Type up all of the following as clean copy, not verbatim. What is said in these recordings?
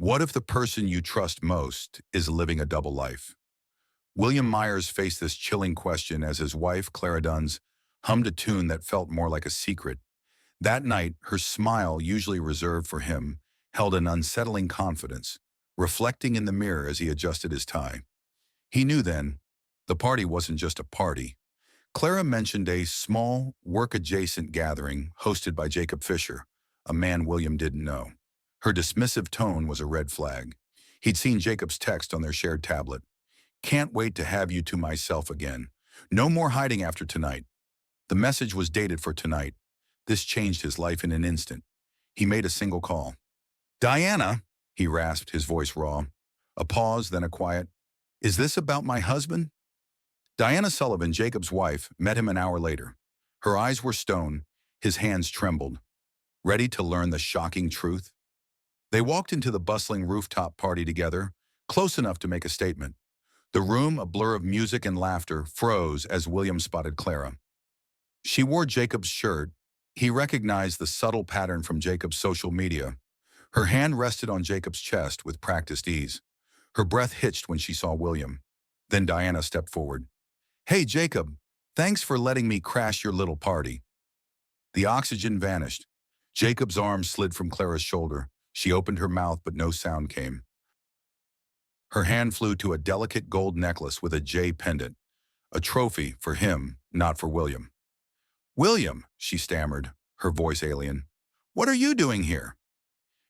What if the person you trust most is living a double life? William Myers faced this chilling question as his wife, Clara Duns, hummed a tune that felt more like a secret. That night, her smile, usually reserved for him, held an unsettling confidence, reflecting in the mirror as he adjusted his tie. He knew then, the party wasn't just a party. Clara mentioned a small, work-adjacent gathering hosted by Jacob Fisher, a man William didn't know. Her dismissive tone was a red flag. He'd seen Jacob's text on their shared tablet. "Can't wait to have you to myself again. No more hiding after tonight." The message was dated for tonight. This changed his life in an instant. He made a single call. "Diana," he rasped, his voice raw. A pause, then a quiet, "Is this about my husband?" Diana Sullivan, Jacob's wife, met him an hour later. Her eyes were stone, his hands trembled, ready to learn the shocking truth. They walked into the bustling rooftop party together, close enough to make a statement. The room, a blur of music and laughter, froze as William spotted Clara. She wore Jacob's shirt. He recognized the subtle pattern from Jacob's social media. Her hand rested on Jacob's chest with practiced ease. Her breath hitched when she saw William. Then Diana stepped forward. "Hey, Jacob, thanks for letting me crash your little party." The oxygen vanished. Jacob's arm slid from Clara's shoulder. She opened her mouth, but no sound came. Her hand flew to a delicate gold necklace with a J pendant, a trophy for him, not for William. "William," she stammered, her voice alien, "what are you doing here?"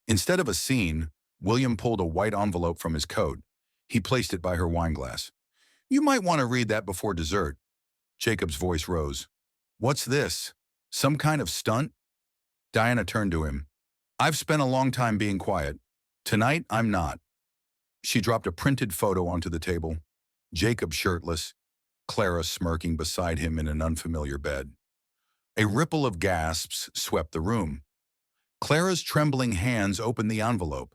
Instead of a scene, William pulled a white envelope from his coat. He placed it by her wineglass. "You might want to read that before dessert." Jacob's voice rose. "What's this? Some kind of stunt?" Diana turned to him. "I've spent a long time being quiet. Tonight, I'm not." She dropped a printed photo onto the table. Jacob shirtless, Clara smirking beside him in an unfamiliar bed. A ripple of gasps swept the room. Clara's trembling hands opened the envelope.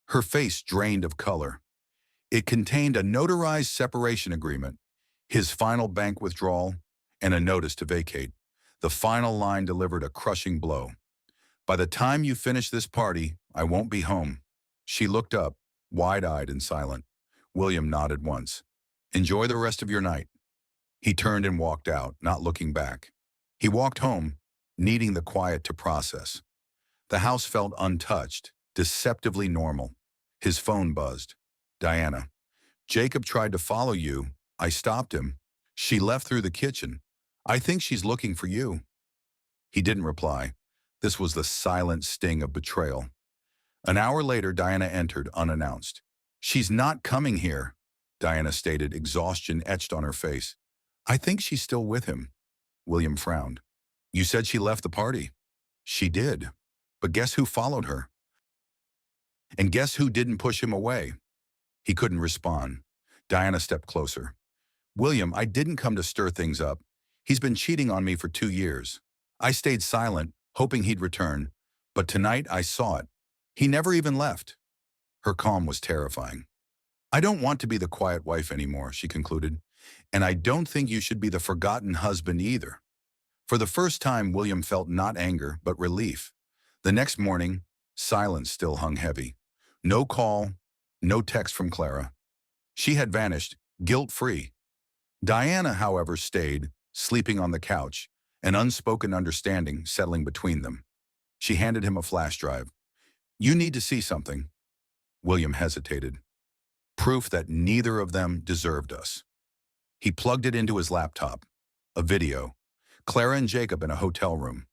Her face drained of color. It contained a notarized separation agreement, his final bank withdrawal, and a notice to vacate. The final line delivered a crushing blow. "By the time you finish this party, I won't be home." She looked up, wide-eyed and silent. William nodded once. "Enjoy the rest of your night." He turned and walked out, not looking back. He walked home, needing the quiet to process. The house felt untouched, deceptively normal. His phone buzzed. "Diana, Jacob tried to follow you. I stopped him. She left through the kitchen. I think she's looking for you." He didn't reply. This was the silent sting of betrayal. An hour later, Diana entered, unannounced. "She's not coming here," Diana stated, exhaustion etched on her face. "I think she's still with him." William frowned. "You said she left the party." "She did. But guess who followed her? And guess who didn't push him away?" He couldn't respond. Diana stepped closer. "William, I didn't come to stir things up. He's been cheating on me for 2 years. I stayed silent, hoping he'd return. But tonight I saw it. He never even left." Her calm was terrifying. "I don't want to be the quiet wife anymore," she concluded. "And I don't think you should be the forgotten husband either." For the first time, William felt not anger, but relief. The next morning, silence still hung heavy. No call, no text from Clara. She had vanished, guilt-free. Diana, however, stayed, sleeping on the couch, an unspoken understanding settling between them. She handed him a flash drive. "You need to see something." William hesitated. Proof that neither of them deserved us. He plugged it into his laptop. A video. Clara and Jacob in a hotel room.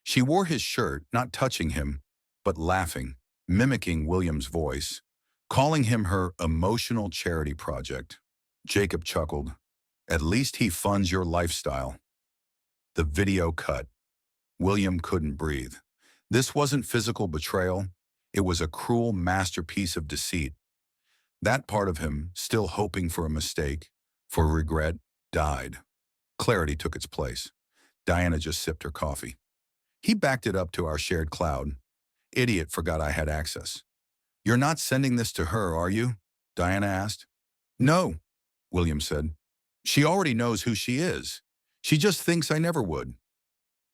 She wore his shirt, not touching him, but laughing, mimicking William's voice, calling him her emotional charity project. Jacob chuckled. "At least he funds your lifestyle." The video cut. William couldn't breathe. This wasn't physical betrayal. It was a cruel masterpiece of deceit. That part of him, still hoping for a mistake, for regret, died. Clarity took its place. Diana just sipped her coffee. "He backed it up to our shared cloud. Idiot forgot I had access." "You're not sending this to her, are you?" Diana asked. "No," William said. "She already knows who she is. She just thinks I never would."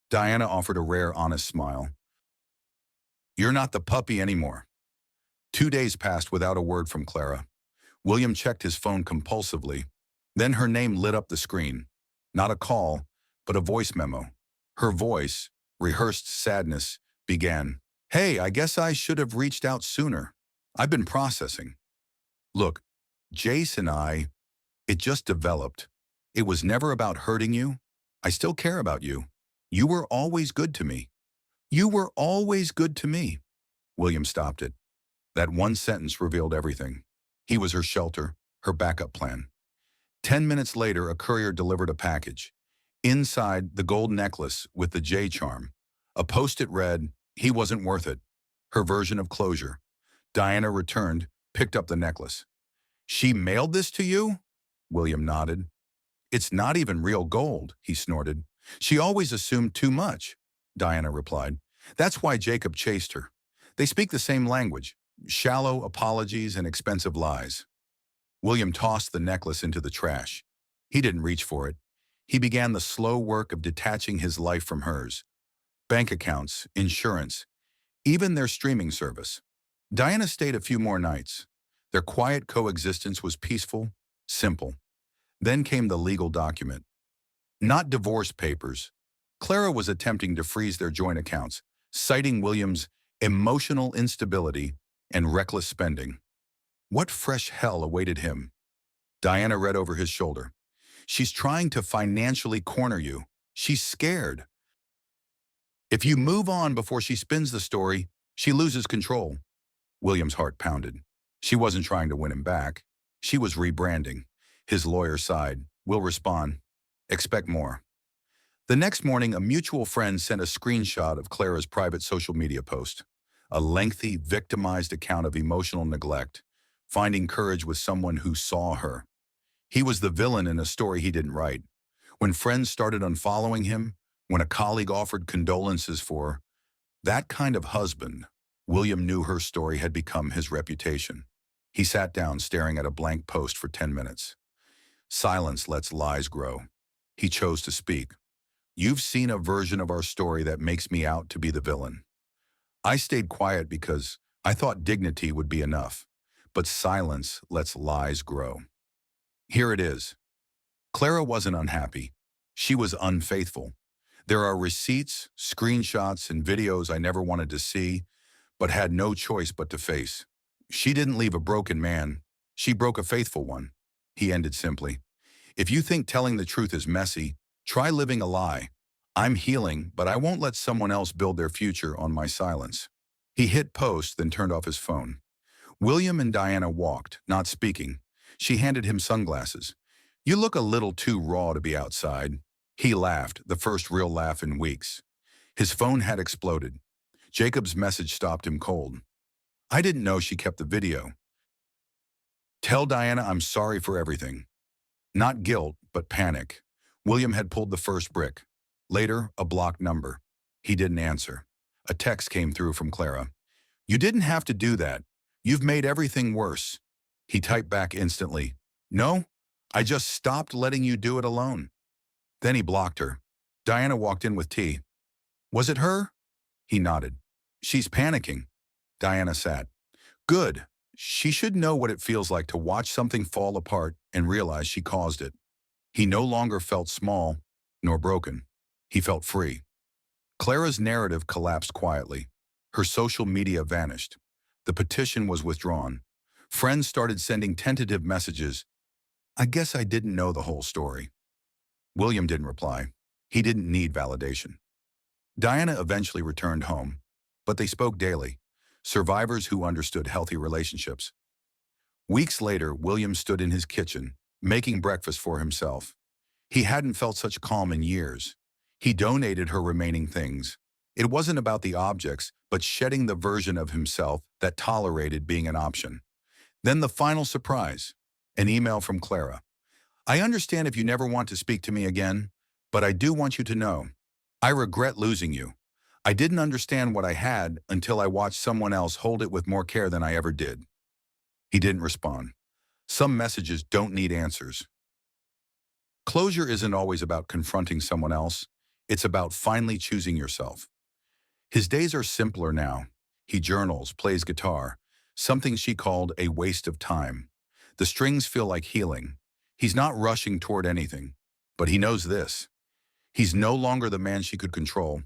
Diana offered a rare, honest smile. "You're not the puppy anymore." 2 days passed without a word from Clara. William checked his phone compulsively. Then her name lit up the screen. Not a call, but a voice memo. Her voice, rehearsed sadness, began. Hey, I guess I should have reached out sooner. I've been processing. Look, Jace and it just developed. It was never about hurting you. I still care about you. You were always good to me. You were always good to me. William stopped it. That one sentence revealed everything. He was her shelter, her backup plan. 10 minutes later, a courier delivered a package. Inside, the gold necklace with the J charm. A post-it read, "He wasn't worth it." Her version of closure. Diana returned, picked up the necklace. She mailed this to you? William nodded. It's not even real gold, he snorted. She always assumed too much, Diana replied. That's why Jacob chased her. They speak the same language, shallow apologies and expensive lies. William tossed the necklace into the trash. He didn't reach for it. He began the slow work of detaching his life from hers. Bank accounts, insurance, even their streaming service. Diana stayed a few more nights. Their quiet coexistence was peaceful, simple. Then came the legal document. Not divorce papers. Clara was attempting to freeze their joint accounts, citing William's emotional instability and reckless spending. What fresh hell awaited him? Diana read over his shoulder. She's trying to financially corner you. She's scared. If you move on before she spins the story, she loses control. William's heart pounded. She wasn't trying to win him back. She was rebranding. His lawyer sighed. We'll respond. Expect more. The next morning, a mutual friend sent a screenshot of Clara's private social media post. A lengthy, victimized account of emotional neglect, finding courage with someone who saw her. He was the villain in a story he didn't write. When friends started unfollowing him, when a colleague offered condolences for that kind of husband, William knew her story had become his reputation. He sat down staring at a blank post for 10 minutes. Silence lets lies grow. He chose to speak. You've seen a version of our story that makes me out to be the villain. I stayed quiet because I thought dignity would be enough. But silence lets lies grow. Here it is. Clara wasn't unhappy. She was unfaithful. There are receipts, screenshots, and videos I never wanted to see, but had no choice but to face. She didn't leave a broken man. She broke a faithful one. He ended simply. If you think telling the truth is messy, try living a lie. I'm healing, but I won't let someone else build their future on my silence. He hit post, then turned off his phone. William and Diana walked, not speaking. She handed him sunglasses. You look a little too raw to be outside. He laughed, the first real laugh in weeks. His phone had exploded. Jacob's message stopped him cold. I didn't know she kept the video. Tell Diana I'm sorry for everything. Not guilt, but panic. William had pulled the first brick. Later, a blocked number. He didn't answer. A text came through from Clara. You didn't have to do that. You've made everything worse. He typed back instantly. No, I just stopped letting you do it alone. Then he blocked her. Diana walked in with tea. Was it her? He nodded. She's panicking. Diana sat. Good. She should know what it feels like to watch something fall apart and realize she caused it. He no longer felt small, nor broken. He felt free. Clara's narrative collapsed quietly. Her social media vanished. The petition was withdrawn. Friends started sending tentative messages. I guess I didn't know the whole story. William didn't reply. He didn't need validation. Diana eventually returned home, but they spoke daily. Survivors who understood healthy relationships. Weeks later, William stood in his kitchen, making breakfast for himself. He hadn't felt such calm in years. He donated her remaining things. It wasn't about the objects, but shedding the version of himself that tolerated being an option. Then the final surprise, an email from Clara. I understand if you never want to speak to me again, but I do want you to know. I regret losing you. I didn't understand what I had until I watched someone else hold it with more care than I ever did. He didn't respond. Some messages don't need answers. Closure isn't always about confronting someone else. It's about finally choosing yourself. His days are simpler now. He journals, plays guitar, something she called a waste of time. The strings feel like healing. He's not rushing toward anything, but he knows this. He's no longer the man she could control.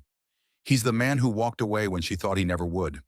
He's the man who walked away when she thought he never would.